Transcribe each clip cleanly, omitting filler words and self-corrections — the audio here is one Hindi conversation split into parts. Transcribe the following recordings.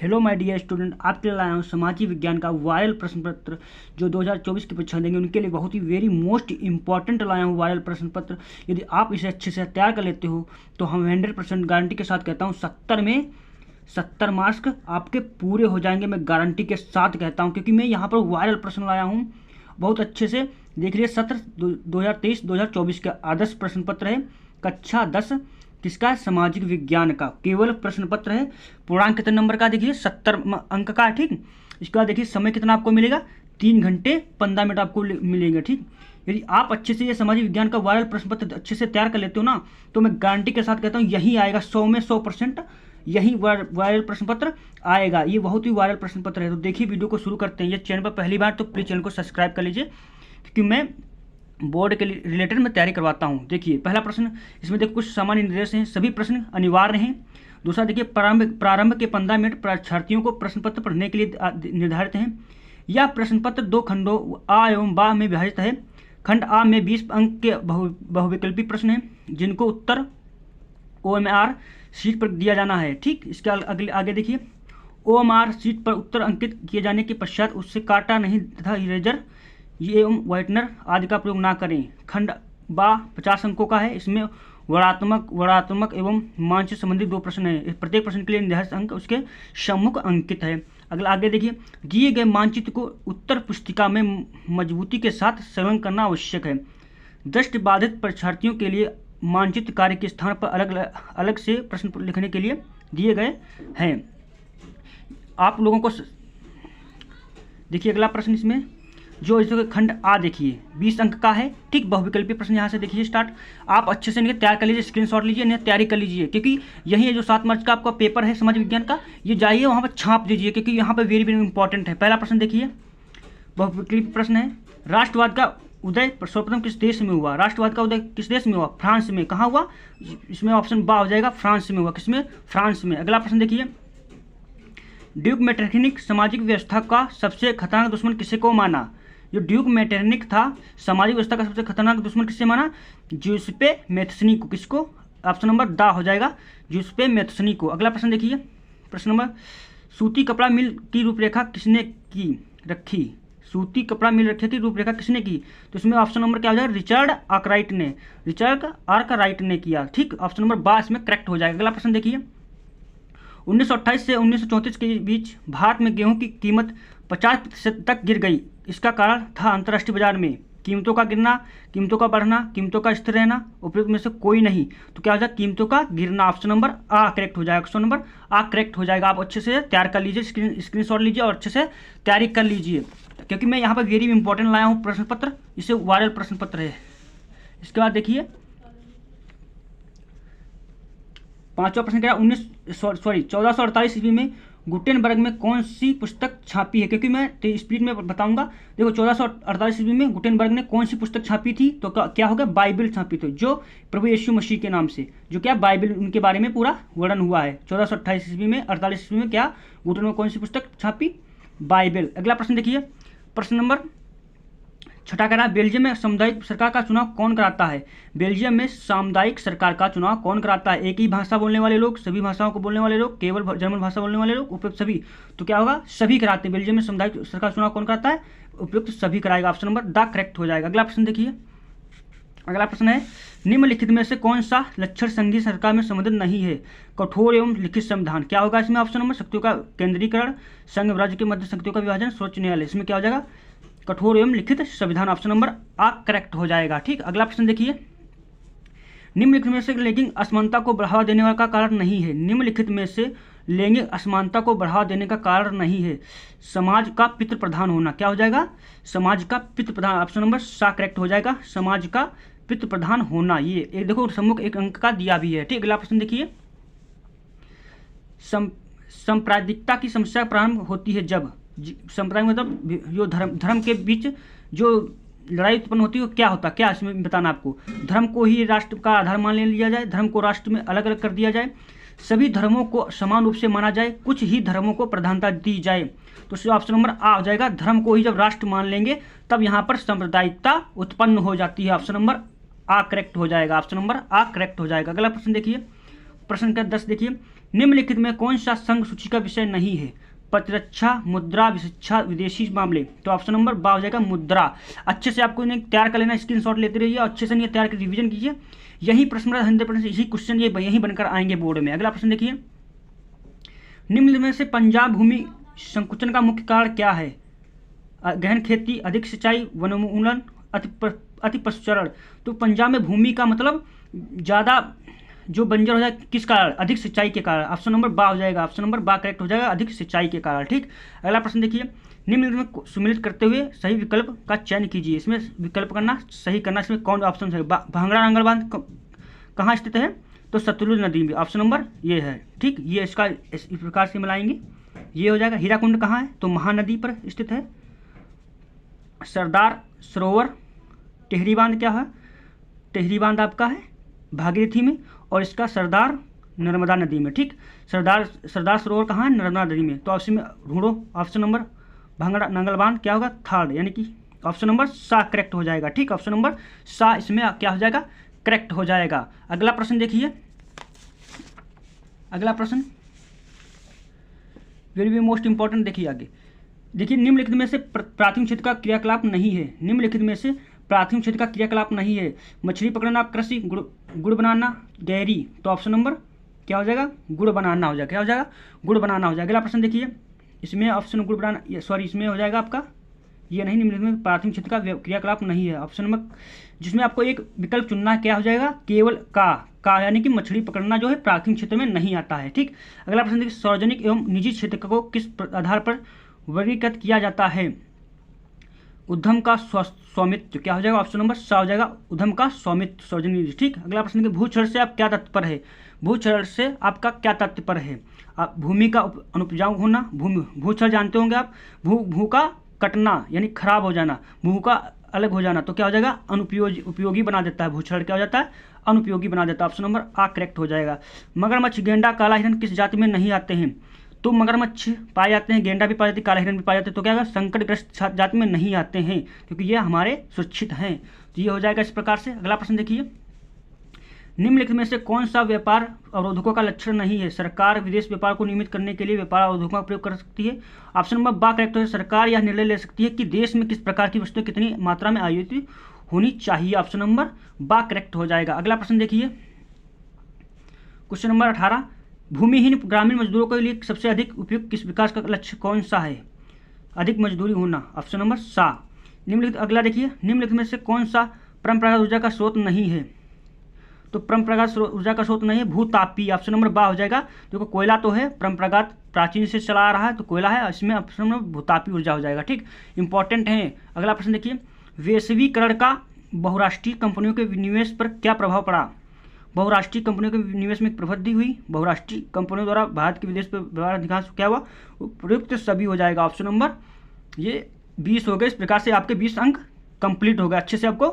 हेलो माय डियर स्टूडेंट, आपके लिए लाया हूँ सामाजिक विज्ञान का वायरल प्रश्न पत्र जो 2024 की परीक्षा देंगे उनके लिए बहुत ही वेरी मोस्ट इंपॉर्टेंट लाया हूँ वायरल प्रश्न पत्र। यदि आप इसे अच्छे से तैयार कर लेते हो तो हम 100% गारंटी के साथ कहता हूँ 70 में 70 मार्क्स आपके पूरे हो जाएंगे। मैं गारंटी के साथ कहता हूँ क्योंकि मैं यहाँ पर वायरल प्रश्न लाया हूँ बहुत अच्छे से। देख लीजिए, सत्र 2023-2024 का आदर्श प्रश्न पत्र है, कक्षा 10 किसका, सामाजिक विज्ञान का केवल प्रश्न पत्र है। पूर्णांक कितने नंबर का, देखिए 70 अंक का है। ठीक, इसके बाद देखिए समय कितना आपको मिलेगा, 3 घंटे 15 मिनट आपको मिलेंगे। ठीक, यदि आप अच्छे से ये सामाजिक विज्ञान का वायरल प्रश्न पत्र अच्छे से तैयार कर लेते हो ना, तो मैं गारंटी के साथ कहता हूँ यही आएगा, 100 में 100% यही वायरल प्रश्न पत्र आएगा। ये बहुत ही वायरल प्रश्न पत्र है। तो देखिए, वीडियो को शुरू करते हैं। ये चैनल पर पहली बार तो प्लीज़ चैनल को सब्सक्राइब कर लीजिए क्योंकि मैं बोर्ड के रिलेटेड मैं तैयारी करवाता हूँ। देखिए पहला प्रश्न, इसमें देखिए कुछ सामान्य निर्देश हैं, सभी प्रश्न अनिवार्य हैं। दूसरा देखिए, प्रारंभ के 15 मिनट परीक्षार्थियों को प्रश्न पत्र पढ़ने के लिए निर्धारित हैं। यह प्रश्न पत्र 2 खंडों आ एवं बा में विभाजित है। खंड आ में 20 अंक के बहुविकल्पी प्रश्न हैं जिनको उत्तर OMR शीट पर दिया जाना है। ठीक, इसके आगे देखिए, OMR शीट पर उत्तर अंकित किए जाने के पश्चात उससे काटा नहीं तथा इरेजर एवं व्हाइटनर आदि का प्रयोग ना करें। खंड बा 50 अंकों का है। इसमें वर्णात्मक एवं मान से संबंधित 2 प्रश्न हैं। प्रत्येक प्रश्न के लिए निर्धारित अंक उसके सम्मुख अंकित है। अगला आगे देखिए, दिए गए मानचित्र को उत्तर पुस्तिका में मजबूती के साथ संलग्न करना आवश्यक है। दृष्टिबाधित परीक्षार्थियों के लिए मानचित्र कार्य के स्थान पर अलग से प्रश्न लिखने के लिए दिए गए हैं। आप लोगों को देखिए अगला प्रश्न, इसमें जो खंड आ देखिए 20 अंक का है। ठीक, बहुविकल्पी प्रश्न यहाँ से देखिए स्टार्ट। आप अच्छे से इन्हें तैयार कर लीजिए, स्क्रीनशॉट लीजिए, इन्हें तैयारी कर लीजिए क्योंकि यही है जो 7 मार्च का आपका पेपर है समाज विज्ञान का। ये जाइए वहाँ पर छाप दीजिए क्योंकि यहाँ पर वेरी वेरी इंपॉर्टेंट है। पहला प्रश्न देखिए, बहुविकल्पी प्रश्न है, राष्ट्रवाद का उदय सर्वप्रथम किस देश में हुआ। राष्ट्रवाद का उदय किस देश में हुआ, फ्रांस में। कहाँ हुआ, इसमें ऑप्शन बा हो जाएगा, फ्रांस में हुआ। किसमें, फ्रांस में। अगला प्रश्न देखिए, ड्यूक मेटरनिख सामाजिक व्यवस्था का सबसे खतरनाक दुश्मन किसे को माना। जो ड्यूक मेटरनिख था सामाजिक व्यवस्था का सबसे खतरनाक दुश्मन किसे माना, ज्यूसेप्पे मैथ्यूनी को। किसको, ऑप्शन नंबर दा हो जाएगा, ज्यूसेप्पे मैथ्यूनी को। अगला प्रश्न देखिए, प्रश्न नंबर, सूती कपड़ा मिल की रूपरेखा किसने की रखी। सूती कपड़ा मिल रखी की रूपरेखा किसने की, तो इसमें ऑप्शन नंबर क्या हो जाएगा, रिचर्ड आर्कराइट ने किया। ठीक, ऑप्शन नंबर बा इसमें करेक्ट हो जाएगा। अगला प्रश्न देखिए, 1928 से 1934 के बीच भारत में गेहूं की कीमत 50% तक गिर गई। इसका कारण था अंतर्राष्ट्रीय बाजार में कीमतों का गिरना, कीमतों का बढ़ना, कीमतों का स्थिर रहना, उपयुक्त में से कोई नहीं। तो क्या हो जाएगा, कीमतों का गिरना। ऑप्शन नंबर आ करेक्ट हो जाएगा, ऑप्शन नंबर आ करेक्ट हो जाएगा। आप अच्छे से तैयार कर लीजिए, स्क्रीनशॉट लीजिए और अच्छे से तैयारी कर लीजिए क्योंकि मैं यहाँ पर वेरी इंपॉर्टेंट लाया हूँ प्रश्न पत्र, इसे वायरल प्रश्न पत्र है। इसके बाद देखिए, 5वां प्रश्न क्या, 1448 ईस्वी में गुटेनबर्ग में कौन सी पुस्तक छापी है। क्योंकि मैं स्पीड में बताऊंगा। देखो 1448 ईस्वी में गुटेनबर्ग ने कौन सी पुस्तक छापी थी, तो क्या होगा, बाइबल छापी थी, जो प्रभु यीशु मसीह के नाम से, जो क्या बाइबल उनके बारे में पूरा वर्णन हुआ है। 1428 ईस्वी में, 48 ईस्वी में क्या गुटेनबर्ग कौन सी पुस्तक छापी, बाइबल। अगला प्रश्न देखिए, प्रश्न नंबर 6 कह रहा है, बेल्जियम में सामुदायिक सरकार का चुनाव कौन कराता है। बेल्जियम में सामुदायिक सरकार का चुनाव कौन कराता है। एक ही भाषा बोलने वाले लोग, सभी भाषाओं को बोलने वाले लोग, केवल जर्मन भाषा बोलने वाले लोग, उपयुक्त सभी। तो क्या होगा, सभी कराते हैं। बेल्जियम में सामुदायिक सरकार चुनाव कौन कराता है, उपयुक्त सभी कराएगा। ऑप्शन नंबर द करेक्ट हो जाएगा। अगला प्रश्न देखिए, अगला प्रश्न है, निम्नलिखित में से कौन सा लक्षण संघीय सरकार में संबंधित नहीं है। कठोर एवं लिखित संविधान। क्या होगा इसमें, ऑप्शन नंबर शक्तियों का केंद्रीकरण, संघ राज्य के मध्य शक्तियों का विभाजन, सर्वोच्च न्यायालय। इसमें क्या हो जाएगा, कठोर एवं लिखित संविधान। ऑप्शन नंबर आ करेक्ट हो जाएगा। ठीक, अगला प्रश्न देखिए, निम्नलिखित में से लैंगिक असमानता को बढ़ावा देने वाला का कारण नहीं है। निम्नलिखित में से लैंगिक असमानता को बढ़ावा देने का कारण नहीं है समाज का पितृ प्रधान होना। क्या हो जाएगा, समाज का पितृ प्रधान। ऑप्शन नंबर सा करेक्ट हो जाएगा, समाज का पितृ प्रधान होना। ये एक देखो सम्मुख एक अंक का दिया भी है। ठीक, अगला प्रश्न देखिए, सांप्रदायिकता की समस्या प्रारंभ होती है जब, संप्रदाय मतलब जो धर्म के बीच जो लड़ाई उत्पन्न होती है वो क्या होता है, क्या इसमें बताना आपको। धर्म को ही राष्ट्र का आधार मान लिया जाए, धर्म को राष्ट्र में अलग अलग कर दिया जाए, सभी धर्मों को समान रूप से माना जाए, कुछ ही धर्मों को प्रधानता दी जाए। तो ऑप्शन नंबर आ हो जाएगा, धर्म को ही जब राष्ट्र मान लेंगे तब यहाँ पर सांप्रदायिकता उत्पन्न हो जाती है। ऑप्शन नंबर आ करेक्ट हो जाएगा, ऑप्शन नंबर आ करेक्ट हो जाएगा। अगला प्रश्न देखिए, प्रश्न का 10 देखिए, निम्नलिखित में कौन सा संघ सूची का विषय नहीं है? प्रतिरक्षा, मुद्रा, शिक्षा, विदेशी मामले। तो ऑप्शन नंबर बा हो जाएगा मुद्रा। अच्छे से आपको इन्हें तैयार कर लेना, स्क्रीनशॉट लेते रहिए और अच्छे से इन्हें तैयार कर रिवीजन कीजिए। यही प्रश्न 100% इसी क्वेश्चन ये यही बनकर आएंगे बोर्ड में। अगला प्रश्न देखिए, निम्न में से पंजाब भूमि संकुचन का मुख्य कारण क्या है? गहन खेती, अधिक सिंचाई, वनोन्मूलन, अति पशुचारण। तो पंजाब में भूमि का मतलब ज़्यादा जो बंजर हो जाए किस कारण? अधिक सिंचाई के कारण। ऑप्शन नंबर बा हो जाएगा, ऑप्शन नंबर बा करेक्ट हो जाएगा, अधिक सिंचाई के कारण। ठीक, अगला प्रश्न देखिए, निम्न में सम्मिलित करते हुए सही विकल्प का चयन कीजिए। इसमें विकल्प करना सही करना, इसमें कौन ऑप्शन है? भांगड़ा नांगल बांध कहाँ स्थित है? तो सतलुज नदी में, ऑप्शन नंबर ये है। ठीक, ये इसका इस प्रकार से मिलाएंगे, ये हो जाएगा। हीराकुंड कहाँ है? तो महानदी पर स्थित है। सरदार सरोवर टिहरी बांध क्या है? टिहरी बांध आपका है भागीरथी में, और इसका सरदार नर्मदा नदी में। ठीक, सरदार सरोवर कहाँ है? नर्मदा नदी में। तो ऑप्शन में ढूंढो, ऑप्शन नंबर भांगड़ा नांगल बांध क्या होगा? थर्ड, यानी कि ऑप्शन नंबर सा करेक्ट हो जाएगा। ठीक, ऑप्शन नंबर सा इसमें क्या हो जाएगा? करेक्ट हो जाएगा। अगला प्रश्न देखिए, अगला प्रश्न वेरी मोस्ट इंपॉर्टेंट। देखिए आगे, देखिए निम्नलिखित में से प्राथमिक क्षेत्र का क्रियाकलाप नहीं है। निम्नलिखित में से प्राथमिक क्षेत्र का क्रियाकलाप नहीं है। मछली पकड़ना, कृषि, गुड़ बनाना, डेयरी। तो ऑप्शन नंबर क्या हो जाएगा? गुड़ बनाना हो जाएगा। क्या हो जाएगा? गुड़ बनाना हो जाएगा। अगला प्रश्न देखिए, इसमें ऑप्शन गुड़ बनाना, सॉरी इसमें हो जाएगा आपका ये नहीं, निम्नलिखित में प्राथमिक क्षेत्र का क्रियाकलाप नहीं है। ऑप्शन नंबर जिसमें आपको एक विकल्प चुनना है, क्या हो जाएगा? केवल का यानी कि मछली पकड़ना जो है प्राथमिक क्षेत्र में नहीं आता है। ठीक, अगला प्रश्न देखिए, सार्वजनिक एवं निजी क्षेत्र को किस आधार पर वर्गीकृत किया जाता है? उद्यम का स्वामित्व। क्या हो जाएगा? ऑप्शन नंबर सा हो जाएगा, उद्यम का स्वामित्व, सार्वजनिक। ठीक, अगला प्रश्न देखिए, भूक्षरण से आप क्या तात्पर्य है? भूक्षरण से आपका क्या तात्पर्य है? भूमि का अनुपजाऊ होना, भूक्षरण जानते होंगे आप, भू का कटना यानी खराब हो जाना, भू का अलग हो जाना। तो क्या हो जाएगा? उपयोगी बना देता है। भूक्षरण क्या हो जाता है? अनुपयोगी बना देता है। ऑप्शन नंबर आ करेक्ट हो जाएगा। मगरमच्छ, गेंडा, काला हिरन किस जाति में नहीं आते हैं? तो मगरमच्छ पाए जाते हैं, गेंडा भी पाए जाते हैं, काला हिरन भी पाए जाते हैं। तो क्या होगा? संकटग्रस्त जाति में नहीं आते हैं, क्योंकि ये हमारे सुरक्षित हैं। तो ये हो जाएगा इस प्रकार से। अगला प्रश्न देखिए, निम्नलिखित में से कौन सा व्यापार अवरोधकों का लक्षण नहीं है? सरकार विदेश व्यापार को नियमित करने के लिए व्यापार अवरोधकों का प्रयोग कर सकती है। ऑप्शन नंबर बा करेक्ट है, सरकार यह निर्णय ले सकती है कि देश में किस प्रकार की वस्तुएं कितनी मात्रा में आयातित होनी चाहिए। ऑप्शन नंबर बा करेक्ट हो जाएगा। अगला प्रश्न देखिए, क्वेश्चन नंबर 18, भूमिहीन ग्रामीण मजदूरों के लिए सबसे अधिक उपयुक्त किस विकास का लक्ष्य कौन सा है? अधिक मजदूरी होना, ऑप्शन नंबर सा। निम्नलिखित अगला देखिए, निम्नलिखित में से कौन सा परंपरागत ऊर्जा का स्रोत नहीं है? तो परंपरागत ऊर्जा का स्रोत नहीं है भूतापी, ऑप्शन नंबर बा हो जाएगा। देखो कोयला तो है परंपरागत प्राचीन से चला आ रहा है, तो कोयला है, इसमें ऑप्शन नंबर भूतापी ऊर्जा हो जाएगा। ठीक, इंपॉर्टेंट है। अगला प्रश्न देखिए, वैश्वीकरण का बहुराष्ट्रीय कंपनियों के विनिवेश पर क्या प्रभाव पड़ा? बहुराष्ट्रीय कंपनियों के निवेश में वृद्धि हुई। बहुराष्ट्रीय कंपनियों द्वारा भारत के विदेश पर व्यवहार अधिकांश क्या हुआ? उपयुक्त सभी हो जाएगा। ऑप्शन नंबर ये 20 हो गए। इस प्रकार से आपके 20 अंक कंप्लीट हो गए। अच्छे से आपको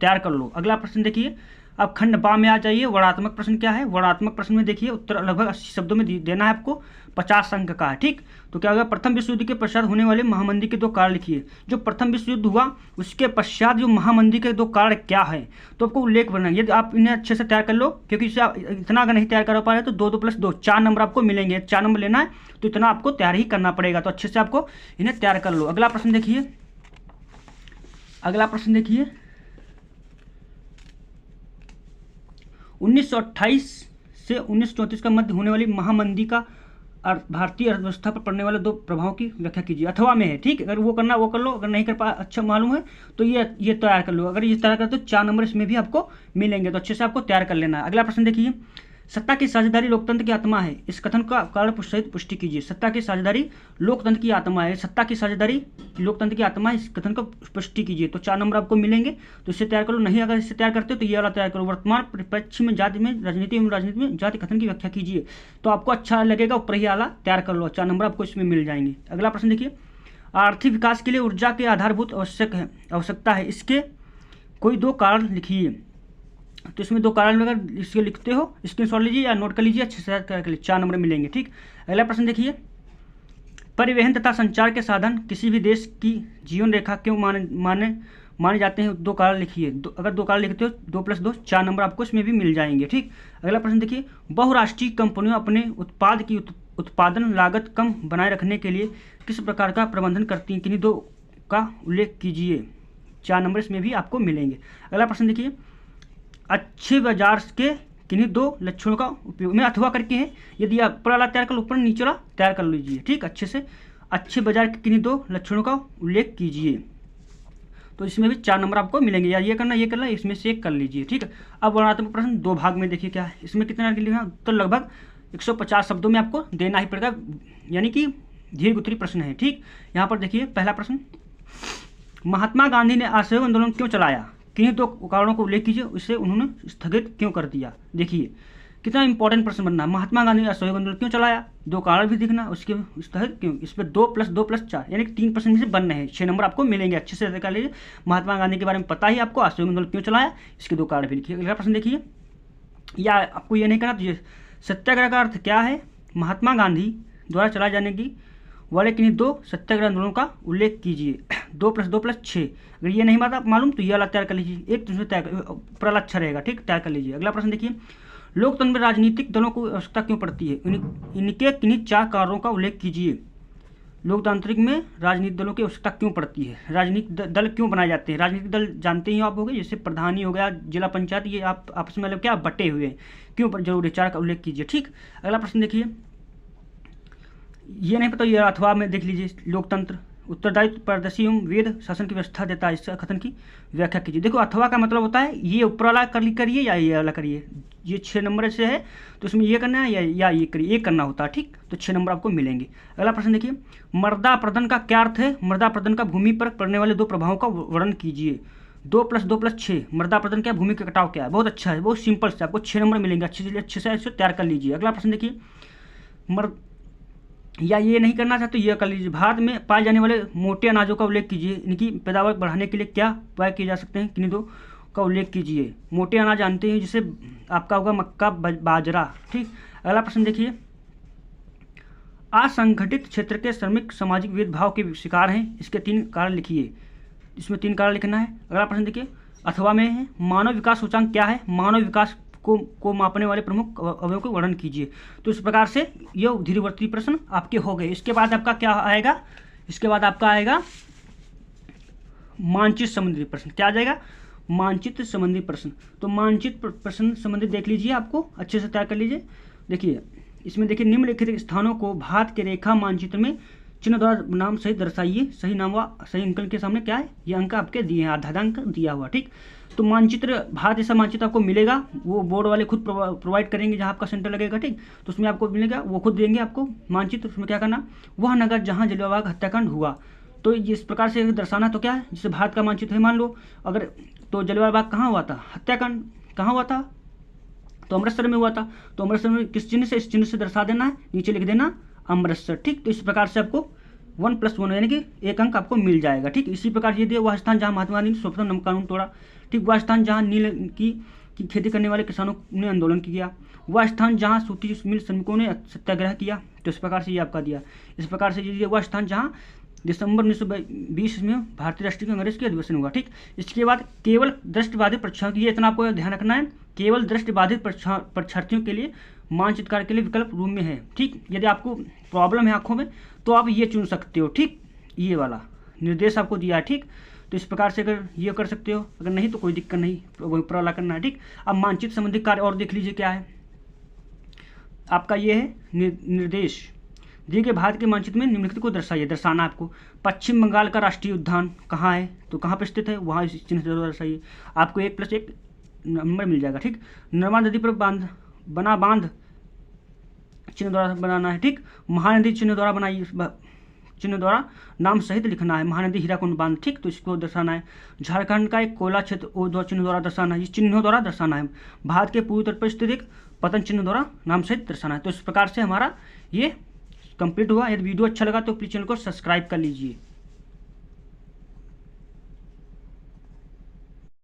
तैयार कर लो। अगला प्रश्न देखिए, अब खंड बा में आ जाइए। वर्णात्मक प्रश्न क्या है? वर्णात्मक प्रश्न में देखिए उत्तर लगभग 80 शब्दों में देना है आपको, 50 अंक का है। ठीक, तो क्या होगा? प्रथम विश्व युद्ध के पश्चात होने वाले महामंदी के 2 कारण लिखिए। जो प्रथम विश्व युद्ध हुआ उसके पश्चात जो महामंदी के 2 कारण क्या है? तो आपको उल्लेख करना है। यदि आप इन्हें अच्छे से तैयार कर लो, क्योंकि इसे आप इतना अगर नहीं तैयार कर पा रहे तो 2 + 2 4 नंबर आपको मिलेंगे। 4 नंबर लेना है तो इतना आपको तैयार ही करना पड़ेगा। तो अच्छे से आपको इन्हें तैयार कर लो। अगला प्रश्न देखिए, अगला प्रश्न देखिए, 1928 से 1934 का मध्य होने वाली महामंदी का भारतीय अर्थव्यवस्था पर पड़ने वाले 2 प्रभावों की व्याख्या कीजिए। अथवा में है। ठीक, अगर वो करना वो कर लो, अगर नहीं कर पा अच्छा मालूम है तो ये तैयार कर लो। अगर ये तैयार कर तो 4 नंबर इसमें भी आपको मिलेंगे। तो अच्छे से आपको तैयार कर लेना है। अगला प्रश्न देखिए, सत्ता की साझेदारी लोकतंत्र की आत्मा है, इस कथन का कारण सहित पुष्टि कीजिए। सत्ता की साझेदारी लोकतंत्र की आत्मा है, सत्ता की साझेदारी लोकतंत्र की आत्मा है, इस कथन का पुष्टि कीजिए। तो 4 नंबर आपको मिलेंगे। तो इसे तैयार करो। नहीं अगर इसे तैयार करते हो तो ये वाला तैयार करो। वर्तमान परिप्रेक्ष्य में जाति में राजनीति में जाति कथन की व्याख्या कीजिए। तो आपको अच्छा लगेगा, ऊपर ही वाला तैयार कर लो। 4 नंबर आपको इसमें मिल जाएंगे। अगला प्रश्न देखिए, आर्थिक विकास के लिए ऊर्जा के आधारभूत आवश्यकता है, इसके कोई 2 कारण लिखिए। तो इसमें 2 कारण अगर इसके लिखते हो स्क्रीनशॉट लीजिए या नोट कर लीजिए, अच्छे से कर लीजिए। 4 नंबर मिलेंगे। ठीक, अगला प्रश्न देखिए, परिवहन तथा संचार के साधन किसी भी देश की जीवन रेखा क्यों माने जाते हैं। 2 कारण लिखिए, अगर 2 कारण लिखते हो 2 + 2 4 नंबर आपको इसमें भी मिल जाएंगे। ठीक, अगला प्रश्न देखिए, बहुराष्ट्रीय कंपनियां अपने उत्पाद की उत्पादन लागत कम बनाए रखने के लिए किस प्रकार का प्रबंधन करती हैं, किन्हीं 2 का उल्लेख कीजिए। 4 नंबर इसमें भी आपको मिलेंगे। अगला प्रश्न देखिए, अच्छे बाजार के किन्हीं 2 लक्षणों का उपयोग में अथवा करके है, यदि आप ऊपर वाला तैयार कर लो, ऊपर नीचे वाला तैयार कर लीजिए। ठीक, अच्छे से, अच्छे बाजार के किन्हीं 2 लक्षणों का उल्लेख कीजिए। तो इसमें भी 4 नंबर आपको मिलेंगे, या ये करना, ये करना, इसमें से एक कर लीजिए। ठीक है, अब वर्णनात्मक प्रश्न 2 भाग में देखिए क्या है, इसमें कितना लिखा, उत्तर लगभग 150 शब्दों में आपको देना ही पड़ेगा, यानी कि दीर्घ उत्तरीय प्रश्न है। ठीक, यहाँ पर देखिए पहला प्रश्न, महात्मा गांधी ने असहयोग आंदोलन क्यों चलाया, किन्हीं 2 कारणों को उल्लेख कीजिए, इसे उन्होंने स्थगित क्यों कर दिया। देखिए कितना इंपॉर्टेंट प्रश्न बनना है, महात्मा गांधी ने असहयोग आंदोलन क्यों चलाया, 2 कारण भी दिखना, उसके स्थगित क्यों। इस पर 2 + 2 + 4 यानी कि 3 प्रश्न से बन रहे हैं, 6 नंबर आपको मिलेंगे। अच्छे से कर लीजिए, महात्मा गांधी के बारे में पता ही आपको, असहयोग आंदोलन क्यों चलाया, इसके 2 कारण भी लिखिए। अगला प्रश्न देखिए, या आपको ये नहीं करना, तो ये सत्याग्रह का अर्थ क्या है, महात्मा गांधी द्वारा चलाए जाने की वाले किन्हीं 2 सत्याग्रह आंदोलनों का उल्लेख कीजिए। 2 + 2 + 6, अगर ये नहीं बात आप मालूम तो ये वाला तैयार कर लीजिए, एक तो ऊपर वाला अच्छा रहेगा। ठीक, तैयार कर लीजिए। अगला प्रश्न देखिए, लोकतंत्र में राजनीतिक दलों को आवश्यकता क्यों पड़ती है, इनके किन्हीं 4 कारणों का उल्लेख कीजिए। लोकतांत्रिक में राजनीतिक दलों की आवश्यकता क्यों पड़ती है, राजनीतिक दल क्यों बनाए जाते हैं। राजनीतिक दल जानते ही आप हो गए, जैसे प्रधानी हो गया, जिला पंचायत, ये आप आपस में मतलब क्या बटे हुए हैं, क्यों जरूरी, 4 का उल्लेख कीजिए। ठीक, अगला प्रश्न देखिए, ये नहीं पता, ये अथवा में देख लीजिए, लोकतंत्र उत्तरदायित्व, पारदर्शी एवं वेद शासन की व्यवस्था देता है, इसका कथन की व्याख्या कीजिए। देखो अथवा का मतलब होता है ये ऊपर वाला करिए या ये वाला करिए, ये 6 नंबर से है तो इसमें ये करना है या ये करिए, ये करना होता है। ठीक, तो 6 नंबर आपको मिलेंगे। अगला प्रश्न देखिए, मृदा प्रदन का क्या अर्थ है, मृदा प्रदन का भूमि पर पड़ने वाले 2 प्रभावों का वर्णन कीजिए। 2 + 2 + 6, मृदा प्रदन क्या, भूमि का कटाव क्या है, बहुत अच्छा है, बहुत सिंपल से आपको 6 नंबर मिलेंगे। अच्छे से तैयार कर लीजिए। अगला प्रश्न देखिए, या ये नहीं करना चाहते तो ये कर लीजिए, भारत में पाए जाने वाले मोटे अनाजों का उल्लेख कीजिए, इनकी पैदावार बढ़ाने के लिए क्या उपाय किए जा सकते हैं, किन्हीं 2 का उल्लेख कीजिए। मोटे अनाज जानते हैं, जिसे आपका होगा मक्का, बाजरा। ठीक, अगला प्रश्न देखिए, असंगठित क्षेत्र के श्रमिक सामाजिक भेदभाव के शिकार हैं, इसके 3 कारण लिखिए, इसमें 3 कारण लिखना है। अगला प्रश्न देखिए, अथवा में है, मानव विकास सूचकांक क्या है, मानव विकास को मापने वाले प्रमुख अवयवों को वर्णन कीजिए। तो इस प्रकार से ये दीर्घवर्ती प्रश्न आपके हो गए। इसके बाद आपका क्या आएगा, इसके बाद आपका आएगा मानचित्र संबंधी प्रश्न। क्या आ जाएगा, मानचित्र संबंधी प्रश्न। तो मानचित्र प्रश्न संबंधी देख लीजिए, आपको अच्छे से तैयार कर लीजिए। देखिए इसमें देखिए, निम्नलिखित स्थानों को भारत के रेखा मानचित्र में चिन्ह द्वारा नाम सहित दर्शाइए। सही नाम व सही अंकन के सामने क्या है, ये अंक आपके दिए हैं, आधा अंक दिया हुआ। ठीक, तो मानचित्र, भारत जैसा मानचित्र आपको मिलेगा, वो बोर्ड वाले खुद प्रोवाइड करेंगे, जहाँ आपका सेंटर लगेगा। ठीक, तो उसमें आपको मिलेगा, वो खुद देंगे आपको मानचित्र। उसमें क्या करना, वह नगर जहाँ जलियांवाला बाग हत्याकांड हुआ, तो इस प्रकार से दर्शाना। तो क्या है, जैसे भारत का मानचित्र है, मान लो अगर, तो जलियांवाला बाग कहाँ हुआ था, हत्याकांड कहाँ हुआ था, तो अमृतसर में हुआ था। तो अमृतसर में किस चिन्ह से, इस चिन्ह से दर्शा देना है, नीचे लिख देना अमृतसर। ठीक, तो इस प्रकार से आपको 1 + 1 यानी कि 1 अंक आपको मिल जाएगा। ठीक, इसी प्रकार ये दिया, वह स्थान जहाँ महात्मा गांधी ने सर्वप्रथम नमक कानून तोड़ा। ठीक, वह स्थान जहाँ नील की खेती करने वाले किसानों ने आंदोलन किया। वह स्थान जहाँ सूती मिल श्रमिकों ने सत्याग्रह किया। तो इस प्रकार से ये आपका दिया। इस प्रकार से ये वह स्थान जहाँ दिसंबर 1920 में भारतीय राष्ट्रीय कांग्रेस के अधिवेशन हुआ। ठीक, इसके बाद केवल दृष्टिबाधित परीक्षाओं की, ये इतना आपको ध्यान रखना है, केवल दृष्टिबाधित परीक्षार्थियों के लिए मानचित्रकार के लिए विकल्प रूम में है। ठीक, यदि आपको प्रॉब्लम है आंखों में तो आप ये चुन सकते हो। ठीक, ये वाला निर्देश आपको दिया है। ठीक, तो इस प्रकार से अगर ये कर सकते हो, अगर नहीं तो कोई दिक्कत नहीं, वही ऊपर वाला करना है। ठीक, अब मानचित्र संबंधी कार्य और देख लीजिए क्या है आपका, ये है निर्देश दिए गए भारत के मानचित्र में निम्नलिखित को दर्शाइए। दर्शाना आपको, पश्चिम बंगाल का राष्ट्रीय उद्यान कहाँ है, तो कहाँ पर स्थित है, वहाँ इस चिन्ह से दर्शाइए। आपको 1 + 1 नंबर मिल जाएगा। ठीक, नर्मदा नदी पर बांध चिन्ह द्वारा बनाना है। ठीक, महानदी चिन्ह द्वारा बनाइए, चिन्ह द्वारा नाम सहित लिखना है, महानदी हीराकुंड बांध। ठीक, तो इसको दर्शाना है। झारखंड का एक कोयला क्षेत्र वो द्वारा चिन्ह द्वारा दर्शाना है, इस चिन्हों द्वारा दर्शाना है। भारत के पूर्वी तट पर स्थित एक पतन चिन्ह द्वारा नाम सहित दर्शाना है। तो इस प्रकार से हमारा ये कंप्लीट हुआ। यदि वीडियो अच्छा लगा तो प्लीज चैनल को सब्सक्राइब कर लीजिए।